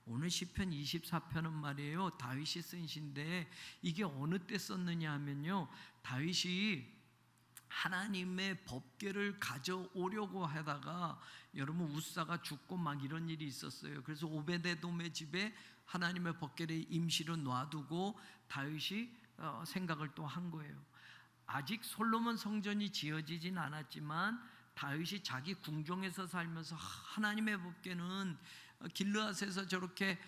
오늘 시편 24편은 말이에요, 다윗이 쓴 시인데 이게 어느 때 썼느냐 하면요, 다윗이 하나님의 법궤를 가져오려고 하다가 여러분 우사가 죽고 막 이런 일이 있었어요. 그래서 오베데돔의 집에 하나님의 법궤를 임시로 놔두고 다윗이 생각을 또 한 거예요. 아직 솔로몬 성전이 지어지진 않았지만 다윗이 자기 궁정에서 살면서 하나님의 법궤는 길르앗에서 저렇게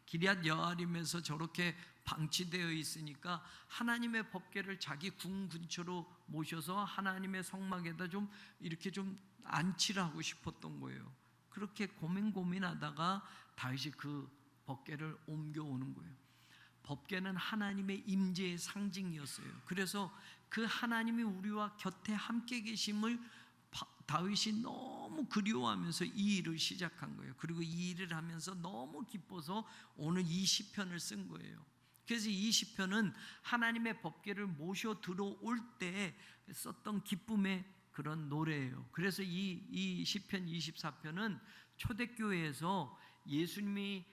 기럇 여아림에서 저렇게 방치되어 있으니까 하나님의 법궤를 자기 궁 근처로 모셔서 하나님의 성막에다 좀 이렇게 좀 안치를 하고 싶었던 거예요. 그렇게 고민하다가 다윗이 그 법궤를 옮겨오는 거예요. 법궤는 하나님의 임재의 상징이었어요. 그래서 그 하나님이 우리와 곁에 함께 계심을 다윗이 너무 그리워하면서 이 일을 시작한 거예요. 그리고 이 일을 하면서 너무 기뻐서 오늘 이 시편을 쓴 거예요. 그래서 이 시편은 하나님의 법궤를 모셔 들어올 때 썼던 기쁨의 그런 노래예요. 그래서 이 시편 24편은 초대교회에서 예수님이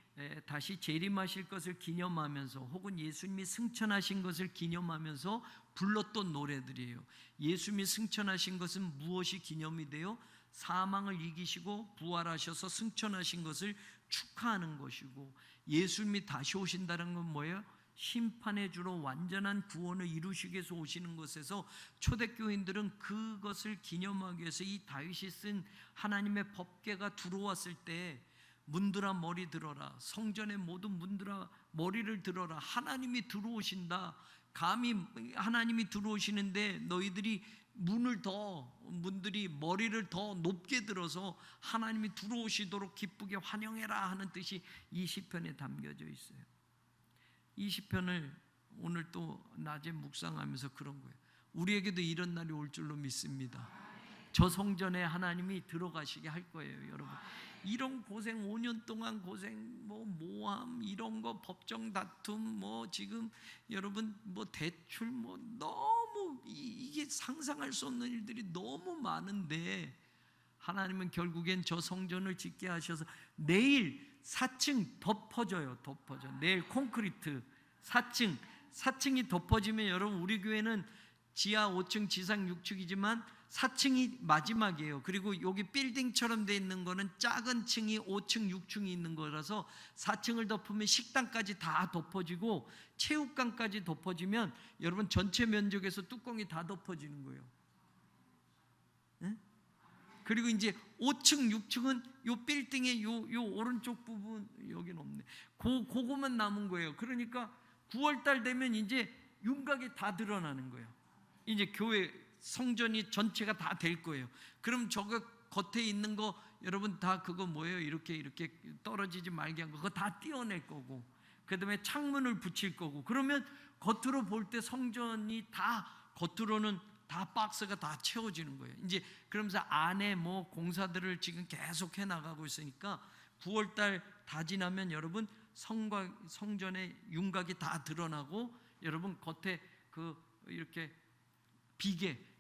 다시 재림하실 것을 기념하면서 혹은 예수님이 승천하신 것을 기념하면서 불렀던 노래들이에요. 예수님이 승천하신 것은 무엇이 기념이 돼요? 사망을 이기시고 부활하셔서 승천하신 것을 축하하는 것이고, 예수님이 다시 오신다는 건 뭐예요? 심판의 주로 완전한 구원을 이루시기 위해서 오시는 것에서 초대교인들은 그것을 기념하기 위해서 이 다윗이 쓴 하나님의 법궤가 들어왔을 때 문들아 머리 들어라, 성전의 모든 문들아 머리를 들어라, 하나님이 들어오신다. 감히 하나님이 들어오시는데 너희들이 문들이 머리를 더 높게 들어서 하나님이 들어오시도록 기쁘게 환영해라 하는 뜻이 이 시편에 담겨져 있어요. 이 시편을 오늘 또 낮에 묵상하면서 그런 거예요. 우리에게도 이런 날이 올 줄로 믿습니다. 저 성전에 하나님이 들어가시게 할 거예요. 여러분, 이런 고생 5년 동안 고생, 모함 이런 거, 법정 다툼, 지금 여러분 대출, 너무 이게 상상할 수 없는 일들이 너무 많은데 하나님은 결국엔 저 성전을 짓게 하셔서 내일 4층 덮어져요. 내일 콘크리트 4층이 덮어지면 여러분, 우리 교회는 지하 5층 지상 6층이지만 4층이 마지막이에요. 그리고 여기 빌딩처럼 돼 있는 거는 작은 층이 5층 6층이 있는 거라서 4층을 덮으면 식당까지 다 덮어지고 체육관까지 덮어지면 여러분 전체 면적에서 뚜껑이 다 덮어지는 거예요. 네? 그리고 이제 5층 6층은 요 빌딩의 요 오른쪽 부분, 여기는 없네, 그거만 남은 거예요. 그러니까 9월달 되면 이제 윤곽이 다 드러나는 거예요. 이제 교회 성전이 전체가 다 될 거예요. 그럼 저거 겉에 있는 거 여러분 다 그거 뭐예요? 이렇게 떨어지지 말게 한 거 그거 다 떼어낼 거고, 그 다음에 창문을 붙일 거고, 그러면 겉으로 볼 때 성전이 다 겉으로는 다 박스가 다 채워지는 거예요. 이제 그러면서 안에 공사들을 지금 계속 해 나가고 있으니까 9월달 다 지나면 여러분 성전의 윤곽이 다 드러나고 여러분 겉에 이렇게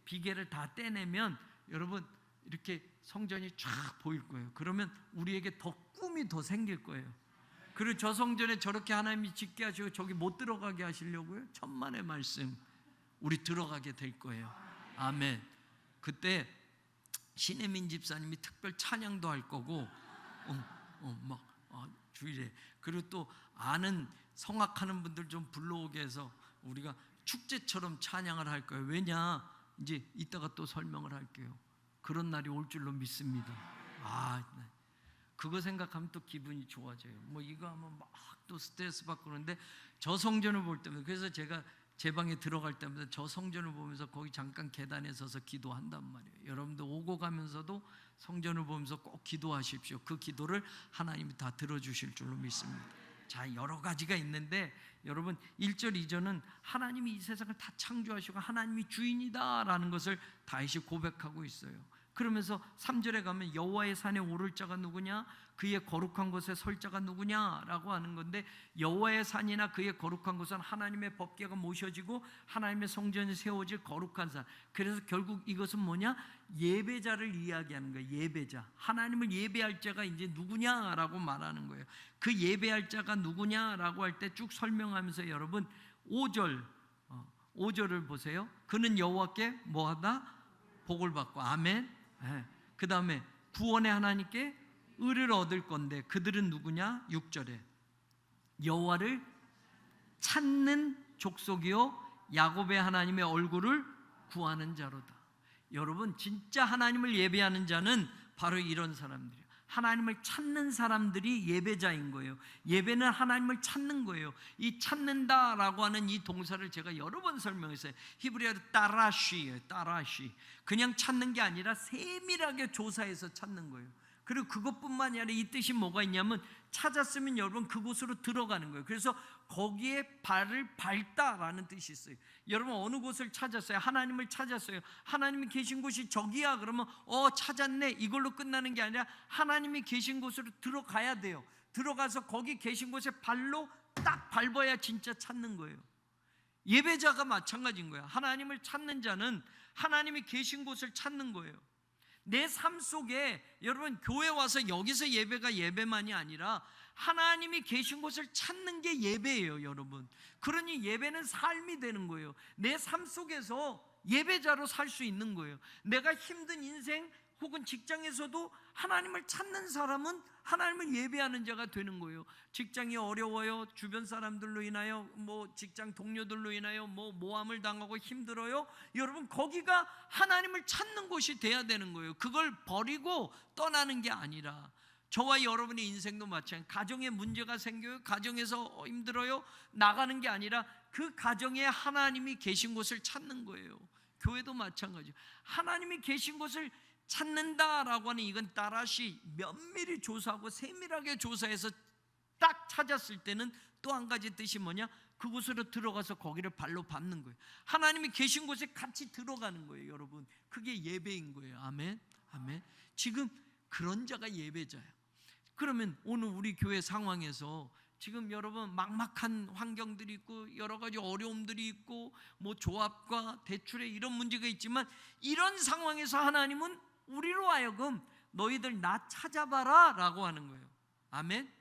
비계를 다 떼내면 여러분 이렇게 성전이 쫙 보일 거예요. 그러면 우리에게 더 꿈이 더 생길 거예요. 그리고 저 성전에 저렇게 하나님이 짓게 하시고 저기 못 들어가게 하시려고요? 천만의 말씀, 우리 들어가게 될 거예요. 아멘. 그때 신혜민 집사님이 특별 찬양도 할 거고 주일에, 그리고 또 아는 성악하는 분들 좀 불러오게 해서 우리가 축제처럼 찬양을 할 거예요. 왜냐, 이제 이따가 또 설명을 할게요. 그런 날이 올 줄로 믿습니다. 네. 그거 생각하면 또 기분이 좋아져요. 이거 하면 막 또 스트레스 받고 그러는데 저 성전을 볼 때마다, 그래서 제가 제 방에 들어갈 때마다 저 성전을 보면서 거기 잠깐 계단에 서서 기도한단 말이에요. 여러분들 오고 가면서도 성전을 보면서 꼭 기도하십시오. 그 기도를 하나님이 다 들어주실 줄로 믿습니다. 자, 여러 가지가 있는데 여러분 1절 2절은 하나님이 이 세상을 다 창조하시고 하나님이 주인이다 라는 것을 다윗이 고백하고 있어요. 그러면서 3절에 가면 여호와의 산에 오를 자가 누구냐, 그의 거룩한 곳에 설 자가 누구냐라고 하는 건데, 여호와의 산이나 그의 거룩한 곳은 하나님의 법궤가 모셔지고 하나님의 성전이 세워질 거룩한 산. 그래서 결국 이것은 뭐냐, 예배자를 이야기하는 거예요. 예배자, 하나님을 예배할 자가 이제 누구냐라고 말하는 거예요. 그 예배할 자가 누구냐라고 할 때 쭉 설명하면서 여러분 5절을 보세요. 그는 여호와께 뭐하다? 복을 받고. 아멘. 그 다음에 구원의 하나님께 의를 얻을 건데 그들은 누구냐? 6절에 여호와를 찾는 족속이요 야곱의 하나님의 얼굴을 구하는 자로다. 여러분, 진짜 하나님을 예배하는 자는 바로 이런 사람들이에요. 하나님을 찾는 사람들이 예배자인 거예요. 예배는 하나님을 찾는 거예요. 이 찾는다라고 하는 이 동사를 제가 여러 번 설명했어요. 히브리어로 따라쉬예요. 따라쉬. 그냥 찾는 게 아니라 세밀하게 조사해서 찾는 거예요. 그리고 그것뿐만이 아니라 이 뜻이 뭐가 있냐면, 찾았으면 여러분 그곳으로 들어가는 거예요. 그래서 거기에 발을 밟다라는 뜻이 있어요. 여러분 어느 곳을 찾았어요? 하나님을 찾았어요. 하나님이 계신 곳이 저기야. 그러면 찾았네, 이걸로 끝나는 게 아니라 하나님이 계신 곳으로 들어가야 돼요. 들어가서 거기 계신 곳에 발로 딱 밟아야 진짜 찾는 거예요. 예배자가 마찬가지인 거예요. 하나님을 찾는 자는 하나님이 계신 곳을 찾는 거예요. 내 삶 속에 여러분 교회 와서 여기서 예배가 예배만이 아니라 하나님이 계신 곳을 찾는 게 예배예요, 여러분. 그러니 예배는 삶이 되는 거예요. 내 삶 속에서 예배자로 살 수 있는 거예요. 내가 힘든 인생 혹은 직장에서도 하나님을 찾는 사람은 하나님을 예배하는 자가 되는 거예요. 직장이 어려워요. 주변 사람들로 인하여 직장 동료들로 인하여 모함을 당하고 힘들어요. 여러분 거기가 하나님을 찾는 곳이 돼야 되는 거예요. 그걸 버리고 떠나는 게 아니라, 저와 여러분의 인생도 마찬가지예요. 가정에 문제가 생겨요. 가정에서 힘들어요. 나가는 게 아니라 그 가정에 하나님이 계신 곳을 찾는 거예요. 교회도 마찬가지예요. 하나님이 계신 곳을 찾는다라고 하는 이건 따라시, 면밀히 조사하고 세밀하게 조사해서 딱 찾았을 때는 또 한 가지 뜻이 뭐냐, 그곳으로 들어가서 거기를 발로 밟는 거예요. 하나님이 계신 곳에 같이 들어가는 거예요, 여러분. 그게 예배인 거예요. 아멘. 아멘. 지금 그런 자가 예배자예요. 그러면 오늘 우리 교회 상황에서 지금 여러분 막막한 환경들이 있고 여러 가지 어려움들이 있고 조합과 대출에 이런 문제가 있지만, 이런 상황에서 하나님은 우리로 하여금 너희들 나 찾아봐라 라고 하는 거예요. 아멘.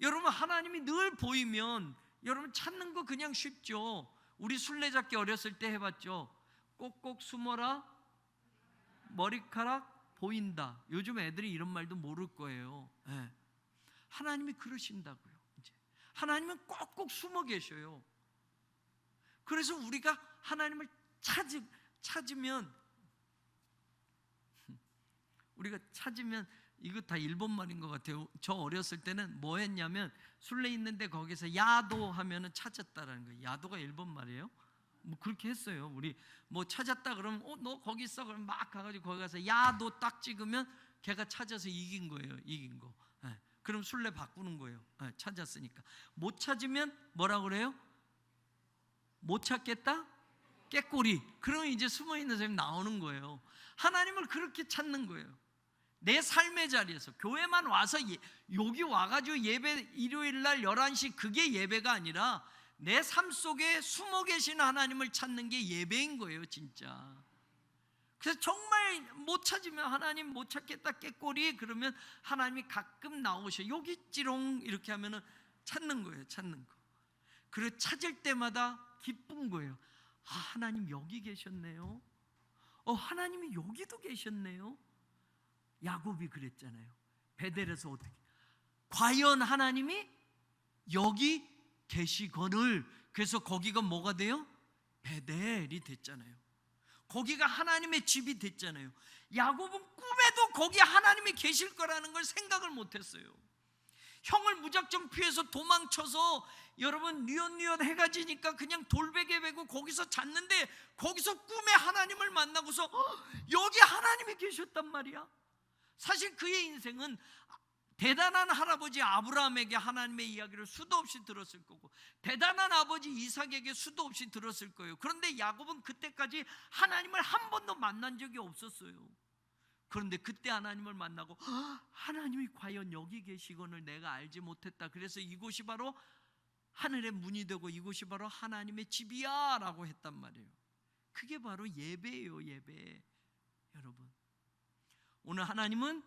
여러분 하나님이 늘 보이면 여러분 찾는 거 그냥 쉽죠. 우리 술래잡기 어렸을 때 해봤죠. 꼭꼭 숨어라, 머리카락 보인다. 요즘 애들이 이런 말도 모를 거예요. 네. 하나님이 그러신다고요. 이제 하나님은 꼭꼭 숨어 계셔요. 그래서 우리가 하나님을 찾으면 이거 다 일본 말인 것 같아요. 저 어렸을 때는 뭐 했냐면, 술래 있는데 거기서 야도 하면은 찾았다라는 거예요. 야도가 일본 말이에요. 그렇게 했어요. 우리 찾았다 그러면 너 거기 있어, 그럼 막 가가지고 거기 가서 야도 딱 찍으면 걔가 찾아서 이긴 거예요. 이긴 거. 네. 그럼 술래 바꾸는 거예요. 네. 찾았으니까. 못 찾으면 뭐라 그래요? 못 찾겠다? 깨꼬리. 그러면 이제 숨어있는 사람이 나오는 거예요. 하나님을 그렇게 찾는 거예요. 내 삶의 자리에서 교회만 와서 여기 와가지고 예배 일요일날 11시 그게 예배가 아니라 내 삶 속에 숨어 계신 하나님을 찾는 게 예배인 거예요, 진짜. 그래서 정말 못 찾으면 하나님 못 찾겠다 깨꼬리, 그러면 하나님이 가끔 나오셔. 여기 있지롱 이렇게 하면은 찾는 거예요. 찾는 거. 그리고 찾을 때마다 기쁜 거예요. 아, 하나님 여기 계셨네요. 하나님이 여기도 계셨네요. 야곱이 그랬잖아요. 베델에서 어떻게, 과연 하나님이 여기 계시거늘. 그래서 거기가 뭐가 돼요? 베델이 됐잖아요. 거기가 하나님의 집이 됐잖아요. 야곱은 꿈에도 거기 하나님이 계실 거라는 걸 생각을 못했어요. 형을 무작정 피해서 도망쳐서 여러분 뉘엿뉘엿 해가 지니까 그냥 돌베개 베고 거기서 잤는데, 거기서 꿈에 하나님을 만나고서 여기 하나님이 계셨단 말이야. 사실 그의 인생은 대단한 할아버지 아브라함에게 하나님의 이야기를 수도 없이 들었을 거고, 대단한 아버지 이삭에게 수도 없이 들었을 거예요. 그런데 야곱은 그때까지 하나님을 한 번도 만난 적이 없었어요. 그런데 그때 하나님을 만나고 하나님이 과연 여기 계시건을 내가 알지 못했다. 그래서 이곳이 바로 하늘의 문이 되고 이곳이 바로 하나님의 집이야 라고 했단 말이에요. 그게 바로 예배예요. 예배. 여러분, 오늘 하나님은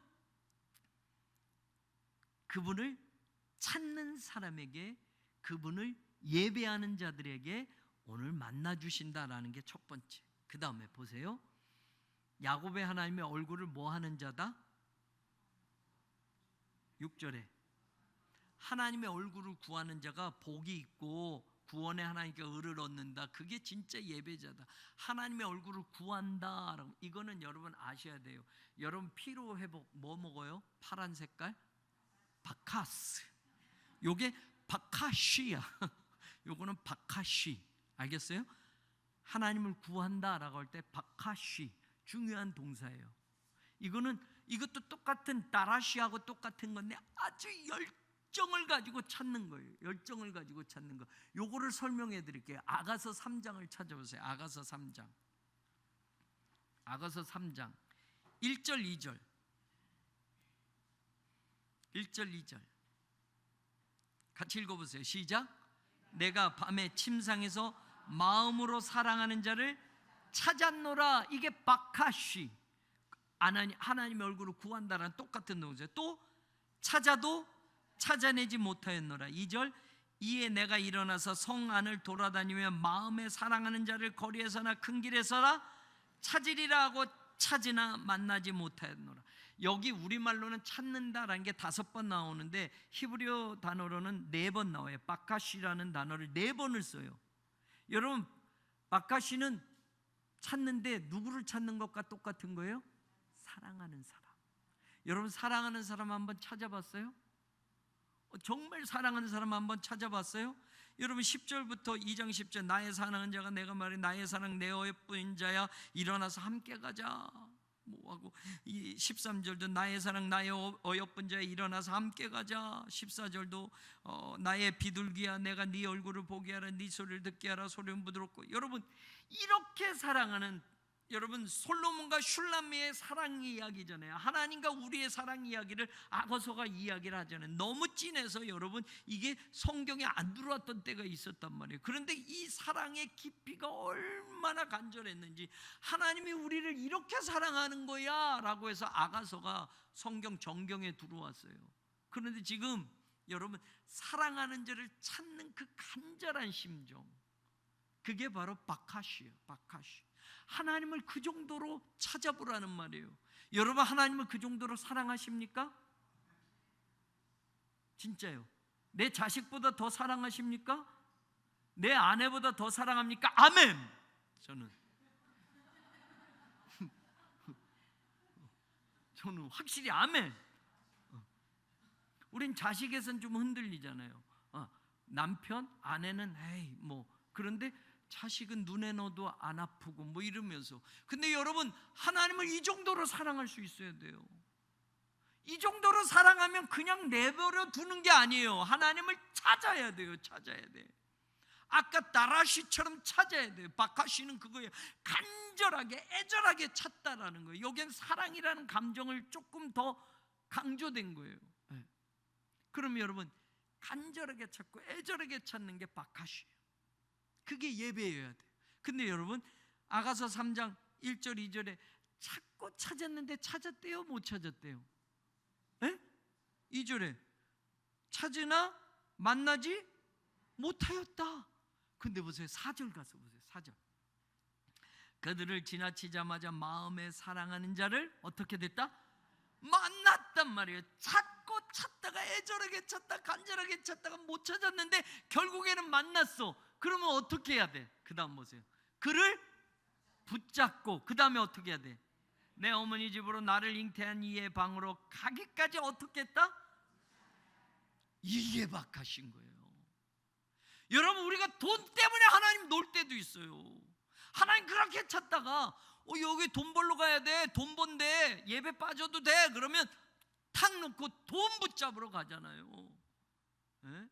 그분을 찾는 사람에게, 그분을 예배하는 자들에게 오늘 만나 주신다라는 게 첫 번째. 그 다음에 보세요. 야곱의 하나님의 얼굴을 뭐 하는 자다? 6절에 하나님의 얼굴을 구하는 자가 복이 있고 구원의 하나님께 의를 얻는다. 그게 진짜 예배자다. 하나님의 얼굴을 구한다. 이거는 여러분 아셔야 돼요. 여러분 피로 회복 뭐 먹어요? 파란 색깔? 바카스. 요게 바카시야. 요거는 바카시. 알겠어요? 하나님을 구한다라고 할 때 바카시 중요한 동사예요. 이것도 똑같은 다라시하고 똑같은 건데 아주 열정을 가지고 찾는 거예요. 열정을 가지고 찾는 거. 요거를 설명해 드릴게요. 아가서 3장을 찾아보세요. 아가서 3장. 아가서 3장 1절 2절. 1절 2절 같이 읽어보세요. 시작. 내가 밤에 침상에서 마음으로 사랑하는 자를 찾았노라. 이게 바카시. 하나님의 얼굴을 구한다라는 똑같은 동사예요. 또 찾아도 찾아내지 못하였노라. 2절. 이에 내가 일어나서 성 안을 돌아다니며 마음에 사랑하는 자를 거리에서나 큰 길에서나 찾으리라 하고 찾으나 만나지 못하였노라. 여기 우리말로는 찾는다라는 게 5번 나오는데 히브리어 단어로는 4번 나와요. 바카시라는 단어를 4번을 써요. 여러분, 바카시는 찾는데 누구를 찾는 것과 똑같은 거예요? 사랑하는 사람. 여러분, 사랑하는 사람 한번 찾아봤어요? 정말 사랑하는 사람 한번 찾아봤어요? 여러분 10절부터 2장 10절 나의 사랑하는 자가 내가 말해 나의 사랑 내 어여쁜 자야 일어나서 함께 가자 뭐하고, 이 13절도 나의 사랑 나의 어여쁜 자야 일어나서 함께 가자. 14절도 나의 비둘기야 내가 네 얼굴을 보게 하라 네 소리를 듣게 하라 소리는 부드럽고. 여러분 이렇게 사랑하는, 여러분 솔로몬과 슐라미의 사랑 이야기잖아요. 하나님과 우리의 사랑 이야기를 아고서가 이야기를 하잖아요. 너무 진해서 여러분 이게 성경에 안 들어왔던 때가 있었단 말이에요. 그런데 이 사랑의 깊이가 얼마나 간절했는지, 하나님이 우리를 이렇게 사랑하는 거야 라고 해서 아가서가 성경 정경에 들어왔어요. 그런데 지금 여러분 사랑하는 자를 찾는 그 간절한 심정, 그게 바로 바카시예요. 바카시. 하나님을 그 정도로 찾아보라는 말이에요. 여러분 하나님을 그 정도로 사랑하십니까? 진짜요. 내 자식보다 더 사랑하십니까? 내 아내보다 더 사랑합니까? 아멘. 저는 확실히 아멘. 우린 자식에선 좀 흔들리잖아요. 남편, 아내는 에이 뭐, 그런데 자식은 눈에 넣어도 안 아프고 뭐 이러면서. 근데 여러분 하나님을 이 정도로 사랑할 수 있어야 돼요. 이 정도로 사랑하면 그냥 내버려 두는 게 아니에요. 하나님을 찾아야 돼요. 찾아야 돼. 아까 다라시처럼 찾아야 돼요. 바카시는 그거예요. 간절하게 애절하게 찾다라는 거예요. 여기엔 사랑이라는 감정을 조금 더 강조된 거예요. 네. 그럼 여러분 간절하게 찾고 애절하게 찾는 게 바카시예요. 그게 예배여야 돼요. 근데 여러분 아가서 3장 1절 2절에 찾고 찾았는데 찾았대요? 못 찾았대요? 에? 2절에 찾으나 만나지 못하였다. 근데 보세요 4절 가서 보세요. 4절 그들을 지나치자마자 마음에 사랑하는 자를 어떻게 됐다? 만났단 말이에요. 찾고 찾다가 애절하게 찾다 간절하게 찾다가 못 찾았는데 결국에는 만났어. 그러면 어떻게 해야 돼? 그 다음 보세요. 그를 붙잡고 그 다음에 어떻게 해야 돼? 내 어머니 집으로 나를 잉태한 이의 방으로 가기까지 어떻게 했다? 이게 박하신 거예요. 여러분 우리가 돈 때문에 하나님 놀 때도 있어요. 하나님 그렇게 찾다가 여기 돈 벌러 가야 돼. 돈 번대. 예배 빠져도 돼. 그러면 다 탁 놓고 돈 붙잡으러 가잖아요. 예?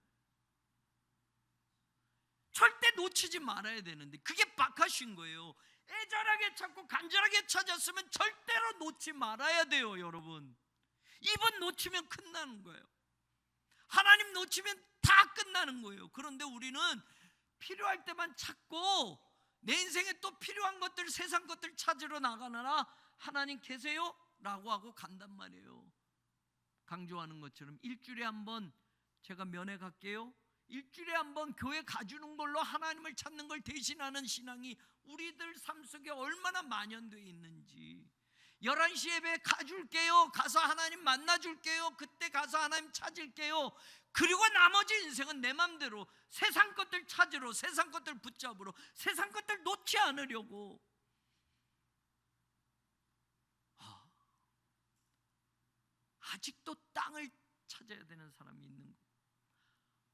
절대 놓치지 말아야 되는데 그게 박하신 거예요. 애절하게 찾고 간절하게 찾았으면 절대로 놓지 말아야 돼요. 여러분, 이번 놓치면 끝나는 거예요. 하나님 놓치면 다 끝나는 거예요. 그런데 우리는 필요할 때만 찾고 내 인생에 또 필요한 것들, 세상 것들 찾으러 나가느라 하나님 계세요? 라고 하고 간단 말이에요. 강조하는 것처럼 일주일에 한 번 제가 면회 갈게요. 일주일에 한 번 교회 가주는 걸로 하나님을 찾는 걸 대신하는 신앙이 우리들 삶 속에 얼마나 만연되어 있는지. 11시 예배 가줄게요. 가서 하나님 만나줄게요. 그때 가서 하나님 찾을게요. 그리고 나머지 인생은 내 맘대로 세상 것들 찾으러, 세상 것들 붙잡으러, 세상 것들 놓지 않으려고. 아직도 땅을 찾아야 되는 사람이 있는 거예요.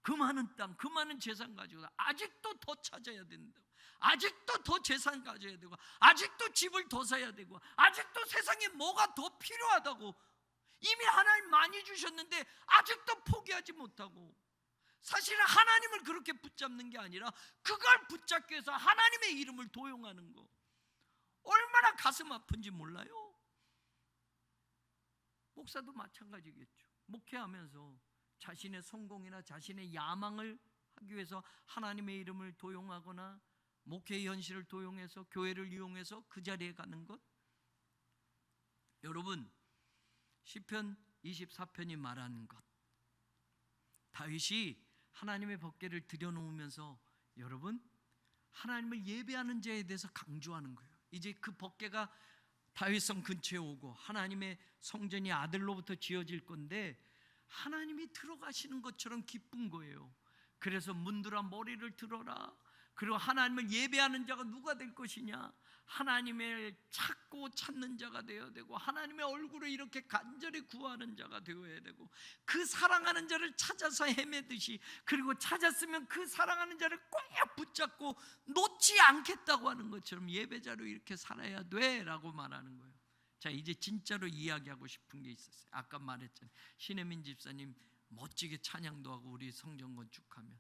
그 많은 땅, 그 많은 재산 가지고 아직도 더 찾아야 된다고, 아직도 더 재산 가져야 되고, 아직도 집을 더 사야 되고, 아직도 세상에 뭐가 더 필요하다고. 이미 하나님 많이 주셨는데 아직도 포기하지 못하고, 사실은 하나님을 그렇게 붙잡는 게 아니라 그걸 붙잡기 위해서 하나님의 이름을 도용하는 거, 얼마나 가슴 아픈지 몰라요. 목사도 마찬가지겠죠. 목회하면서 자신의 성공이나 자신의 야망을 하기 위해서 하나님의 이름을 도용하거나 목회의 현실을 도용해서 교회를 이용해서 그 자리에 가는 것. 여러분, 시편 24편이 말하는 것, 다윗이 하나님의 법궤를 들여놓으면서 여러분, 하나님을 예배하는 자에 대해서 강조하는 거예요. 이제 그 법궤가 다윗성 근처에 오고 하나님의 성전이 아들로부터 지어질 건데 하나님이 들어가시는 것처럼 기쁜 거예요. 그래서 문들아 머리를 들어라. 그리고 하나님을 예배하는 자가 누가 될 것이냐? 하나님을 찾고 찾는 자가 되어야 되고, 하나님의 얼굴을 이렇게 간절히 구하는 자가 되어야 되고, 그 사랑하는 자를 찾아서 헤매듯이, 그리고 찾았으면 그 사랑하는 자를 꼭 붙잡고 놓지 않겠다고 하는 것처럼 예배자로 이렇게 살아야 돼 라고 말하는 거예요. 자, 이제 진짜로 이야기하고 싶은 게 있었어요. 아까 말했잖아요. 신혜민 집사님 멋지게 찬양도 하고 우리 성전 건축하면.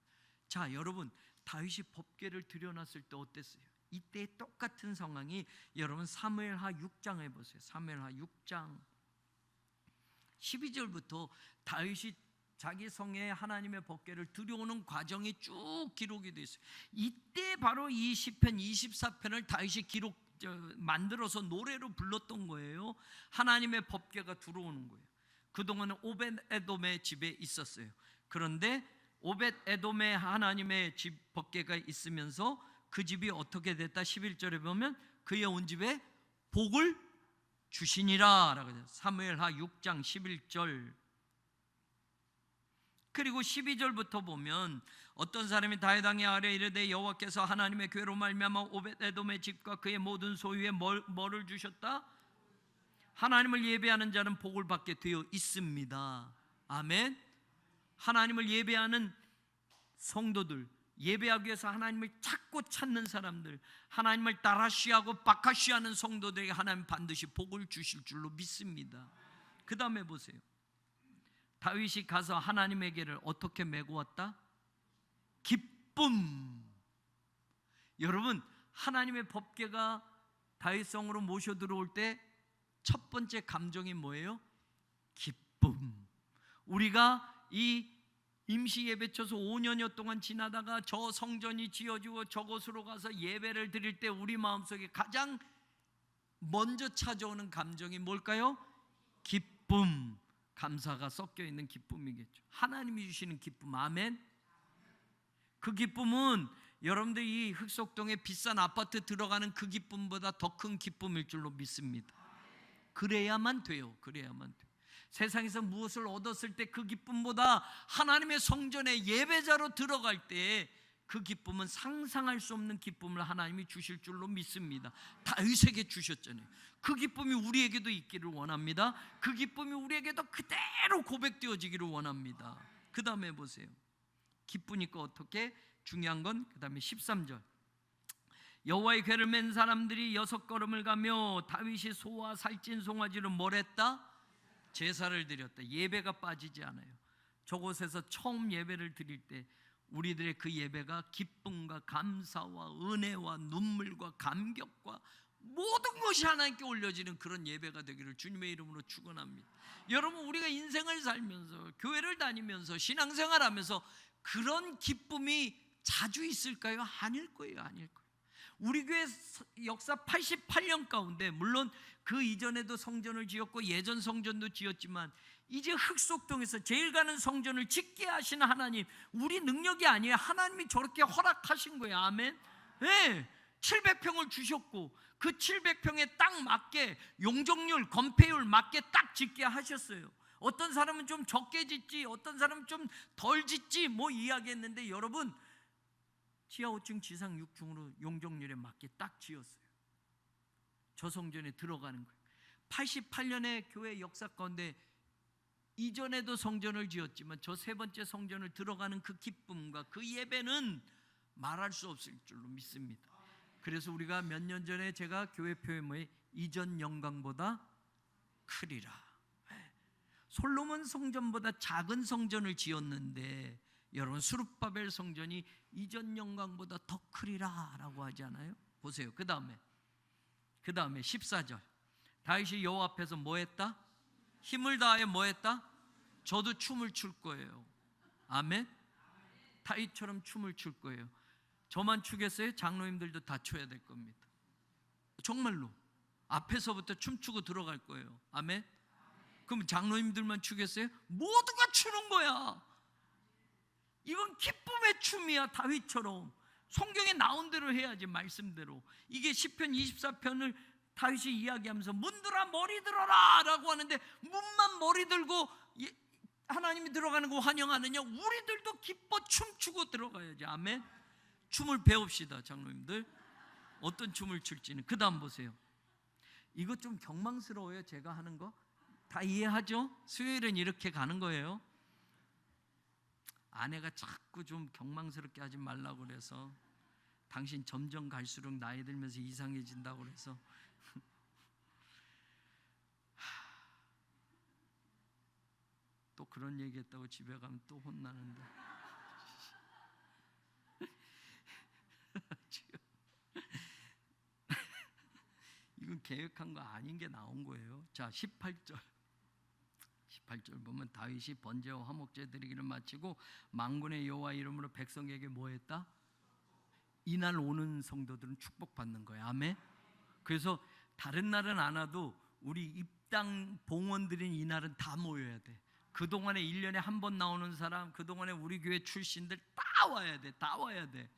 자, 여러분, 다윗이 법궤를 들여놨을 때 어땠어요? 이때 똑같은 상황이 여러분 사무엘하 6장 해보세요. 사무엘하 6장 12절부터 다윗이 자기 성에 하나님의 법궤를 들여오는 과정이 쭉 기록이 되어 있어요. 이때 바로 이 시편 24편을 다윗이 만들어서 노래로 불렀던 거예요. 하나님의 법궤가 들어오는 거예요. 그동안은 오벳에돔의 집에 있었어요. 그런데 오벳에돔의 하나님의 집 법궤가 있으면서 그 집이 어떻게 됐다? 11절에 보면 그의 온 집에 복을 주시니라 라고 해요. 사무엘하 6장 11절. 그리고 12절부터 보면 어떤 사람이 다윗 왕의 아래 이르되 여호와께서 하나님의 궤로 말미암아 오벳에돔의 집과 그의 모든 소유에 뭐를 주셨다? 하나님을 예배하는 자는 복을 받게 되어 있습니다. 아멘. 하나님을 예배하는 성도들, 예배하기 위해서 하나님을 찾고 찾는 사람들, 하나님을 따라쉬하고 박하쉬하는 성도들에게 하나님 반드시 복을 주실 줄로 믿습니다. 그 다음에 보세요. 다윗이 가서 하나님에게를 어떻게 메고 왔다? 기쁨. 여러분, 하나님의 법궤가 다윗성으로 모셔 들어올 때 첫 번째 감정이 뭐예요? 기쁨. 우리가 이 임시 예배처소 5년여 동안 지나다가 저 성전이 지어지고 저곳으로 가서 예배를 드릴 때 우리 마음속에 가장 먼저 찾아오는 감정이 뭘까요? 기쁨, 감사가 섞여 있는 기쁨이겠죠. 하나님이 주시는 기쁨. 아멘. 그 기쁨은 여러분들 이 흑석동에 비싼 아파트 들어가는 그 기쁨보다 더 큰 기쁨일 줄로 믿습니다. 그래야만 돼요. 그래야만 돼요. 세상에서 무엇을 얻었을 때 그 기쁨보다 하나님의 성전에 예배자로 들어갈 때 그 기쁨은 상상할 수 없는 기쁨을 하나님이 주실 줄로 믿습니다. 다윗에게 주셨잖아요. 그 기쁨이 우리에게도 있기를 원합니다. 그 기쁨이 우리에게도 그대로 고백되어지기를 원합니다. 그 다음에 보세요. 기쁘니까 어떻게? 중요한 건 그 다음에 13절. 여호와의 궤를 맨 사람들이 6걸음을 가며 다윗이 소와 살찐 송아지를 뭘 했다? 제사를 드렸다. 예배가 빠지지 않아요. 저곳에서 처음 예배를 드릴 때 우리들의 그 예배가 기쁨과 감사와 은혜와 눈물과 감격과 모든 것이 하나님께 올려지는 그런 예배가 되기를 주님의 이름으로 축원합니다. 여러분, 우리가 인생을 살면서 교회를 다니면서 신앙생활하면서 그런 기쁨이 자주 있을까요? 아닐 거예요. 아닐 거예요. 우리 교회 역사 88년 가운데 물론 그 이전에도 성전을 지었고 예전 성전도 지었지만 이제 흑석동에서 제일 가는 성전을 짓게 하신 하나님, 우리 능력이 아니에요. 하나님이 저렇게 허락하신 거예요. 아멘. 네, 700평을 주셨고 그 700평에 딱 맞게 용적률, 건폐율 맞게 딱 짓게 하셨어요. 어떤 사람은 좀 적게 짓지, 어떤 사람은 좀 덜 짓지 뭐 이야기했는데 여러분, 지하 5층 지상 6층으로 용적률에 맞게 딱 지었어요. 저 성전에 들어가는 거예요. 88년의 교회 역사 가운데 이전에도 성전을 지었지만 저 세 번째 성전을 들어가는 그 기쁨과 그 예배는 말할 수 없을 줄로 믿습니다. 그래서 우리가 몇 년 전에 제가 교회 표현모에 이전 영광보다 크리라, 솔로몬 성전보다 작은 성전을 지었는데 여러분, 스룹바벨 성전이 이전 영광보다 더 크리라 라고 하지 않아요? 보세요. 그 다음에 14절, 다윗이 여호와 앞에서 뭐 했다? 힘을 다하여 뭐 했다? 저도 춤을 출 거예요. 아멘. 다윗처럼 춤을 출 거예요. 저만 추겠어요? 장로님들도 다 춰야 될 겁니다. 정말로 앞에서부터 춤추고 들어갈 거예요. 아멘. 그럼 장로님들만 추겠어요? 모두가 추는 거야. 이건 기쁨의 춤이야. 다윗처럼 성경에 나온 대로 해야지. 말씀대로. 이게 시편 24편을 다윗이 이야기하면서 문들아 머리 들어라 라고 하는데, 문만 머리 들고 하나님이 들어가는 거 환영하느냐? 우리들도 기뻐 춤추고 들어가야지. 아멘. 춤을 배웁시다. 장로님들 어떤 춤을 출지는. 그 다음 보세요. 이거 좀 경망스러워요. 제가 하는 거 다 이해하죠? 수요일은 이렇게 가는 거예요. 아내가 자꾸 좀 경망스럽게 하지 말라고 그래서, 당신 점점 갈수록 나이 들면서 이상해진다고 그래서 또 그런 얘기했다고 집에 가면 또 혼나는데 이건 계획한 거 아닌 게 나온 거예요. 자, 18절 보면 다윗이 번제와 화목제 드리기를 마치고 만군의 여호와 이름으로 백성에게 뭐 했다? 이날 오는 성도들은 축복받는 거예요. 아멘. 그래서 다른 날은 안 와도 우리 입당 봉헌드린 이날은 다 모여야 돼. 그동안에 1년에 한 번 나오는 사람, 그동안에 우리 교회 출신들 다 와야 돼. 다 와야 돼.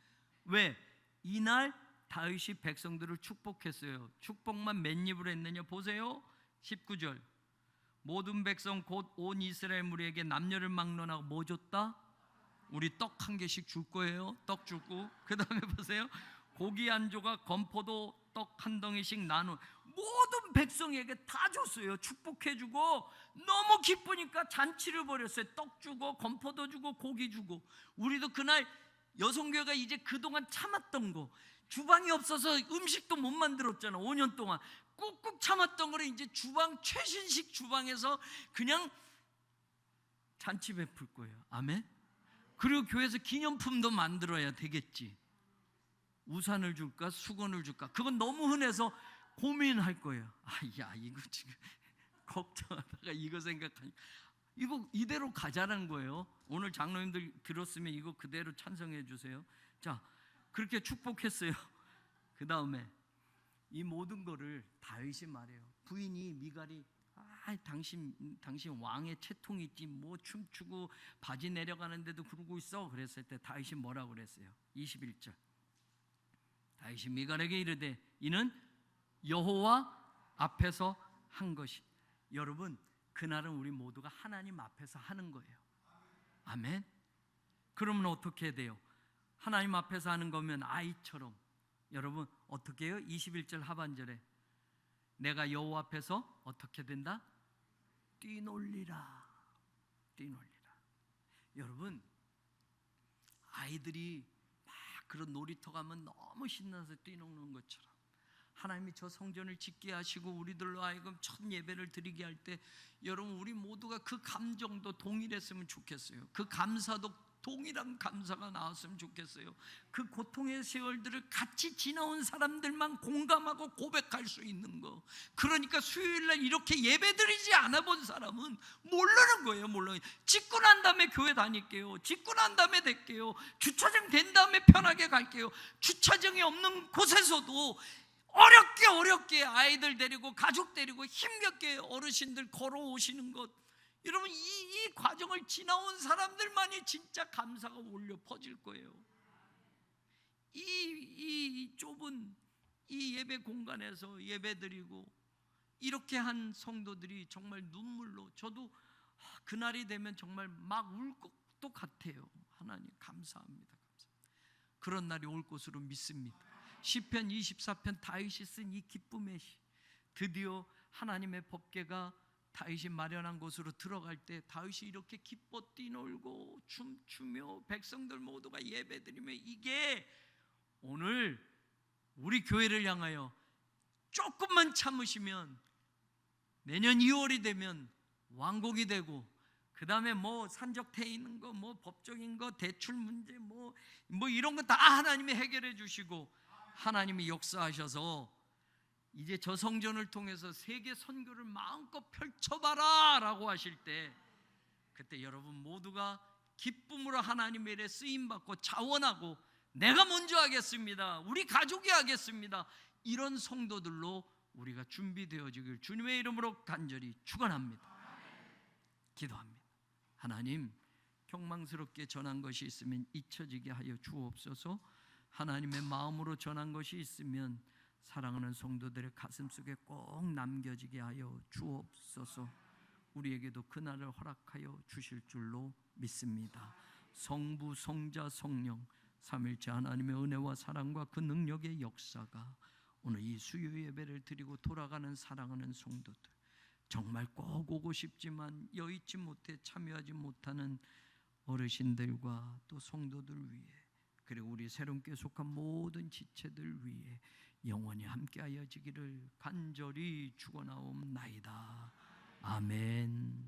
왜? 이날 다윗이 백성들을 축복했어요. 축복만 몇 입으로 했느냐 보세요. 19절, 모든 백성 곧 온 이스라엘 무리에게 남녀를 막론하고 뭐 줬다? 우리 떡 한 개씩 줄 거예요. 떡 주고, 그 다음에 보세요. 고기 한 조각, 건포도 떡 한 덩이씩 나누, 모든 백성에게 다 줬어요. 축복해주고 너무 기쁘니까 잔치를 벌였어요. 떡 주고 건포도 주고 고기 주고. 우리도 그날 여성교회가 이제 그동안 참았던 거, 주방이 없어서 음식도 못 만들었잖아. 5년 동안 꾹꾹 참았던 거를 이제 주방, 최신식 주방에서 그냥 잔치 베풀 거예요. 아멘. 그리고 교회에서 기념품도 만들어야 되겠지. 우산을 줄까 수건을 줄까, 그건 너무 흔해서 고민할 거예요. 야, 이거 지금 걱정하다가 이거 생각하니 이거 이대로 가자는 거예요. 오늘 장로님들 들었으면 이거 그대로 찬성해 주세요. 자, 그렇게 축복했어요. 그 다음에 이 모든 거를 다윗이 말해요. 부인이 미갈이 당신 왕의 채통이 있지 뭐 춤추고 바지 내려가는데도 그러고 있어 그랬을 때 다윗이 뭐라고 그랬어요? 21절, 다윗이 미갈에게 이르되 이는 여호와 앞에서 한 것이. 여러분, 그날은 우리 모두가 하나님 앞에서 하는 거예요. 아멘. 그러면 어떻게 해야 돼요? 하나님 앞에서 하는 거면 아이처럼, 여러분 어떻게 해요? 21절 하반절에 내가 여호와 앞에서 어떻게 된다? 뛰놀리라. 뛰놀리라. 여러분, 아이들이 막 그런 놀이터 가면 너무 신나서 뛰노는 것처럼 하나님이 저 성전을 짓게 하시고 우리들로 하여금 첫 예배를 드리게 할 때 여러분 우리 모두가 그 감정도 동일했으면 좋겠어요. 그 감사도 동일한 감사가 나왔으면 좋겠어요. 그 고통의 세월들을 같이 지나온 사람들만 공감하고 고백할 수 있는 거. 그러니까 수요일날 이렇게 예배드리지 않아 본 사람은 모르는 거예요. 모르는 거예요. 짓고 난 다음에 교회 다닐게요. 짓고 난 다음에 될게요. 주차장 된 다음에 편하게 갈게요. 주차장이 없는 곳에서도 어렵게 아이들 데리고 가족 데리고 힘겹게 어르신들 걸어오시는 것, 여러분 이 과정을 지나온 사람들만이 진짜 감사가 울려 퍼질 거예요. 이 좁은 이 예배 공간에서 예배드리고 이렇게 한 성도들이 정말 눈물로, 저도 그날이 되면 정말 막 울 것도 같아요. 하나님 감사합니다. 그런 날이 올 것으로 믿습니다. 시편 24편 다윗이 쓴 이 기쁨의 시, 드디어 하나님의 법궤가 다윗이 마련한 곳으로 들어갈 때 다윗이 이렇게 기뻐 뛰놀고 춤추며 백성들 모두가 예배드리며, 이게 오늘 우리 교회를 향하여 조금만 참으시면 내년 2월이 되면 완공이 되고, 그 다음에 뭐 산적해 있는 거, 뭐 법적인 거, 대출 문제, 뭐 이런 거 다 하나님이 해결해 주시고 하나님이 역사하셔서 이제 저 성전을 통해서 세계 선교를 마음껏 펼쳐봐라 라고 하실 때, 그때 여러분 모두가 기쁨으로 하나님의 일에 쓰임받고 자원하고 내가 먼저 하겠습니다, 우리 가족이 하겠습니다, 이런 성도들로 우리가 준비되어지길 주님의 이름으로 간절히 축원합니다. 기도합니다. 하나님, 경망스럽게 전한 것이 있으면 잊혀지게 하여 주옵소서. 하나님의 마음으로 전한 것이 있으면 사랑하는 성도들의 가슴속에 꼭 남겨지게 하여 주옵소서. 우리에게도 그날을 허락하여 주실 줄로 믿습니다. 성부, 성자, 성령 삼일째 하나님의 은혜와 사랑과 그 능력의 역사가 오늘 이 수요 예배를 드리고 돌아가는 사랑하는 성도들, 정말 꼭 오고 싶지만 여의치 못해 참여하지 못하는 어르신들과 또 성도들 위해, 그리고 우리 새롭게 속한 모든 지체들 위해 영원히 함께하여 지기를 간절히 축원하옵나이다. 아멘.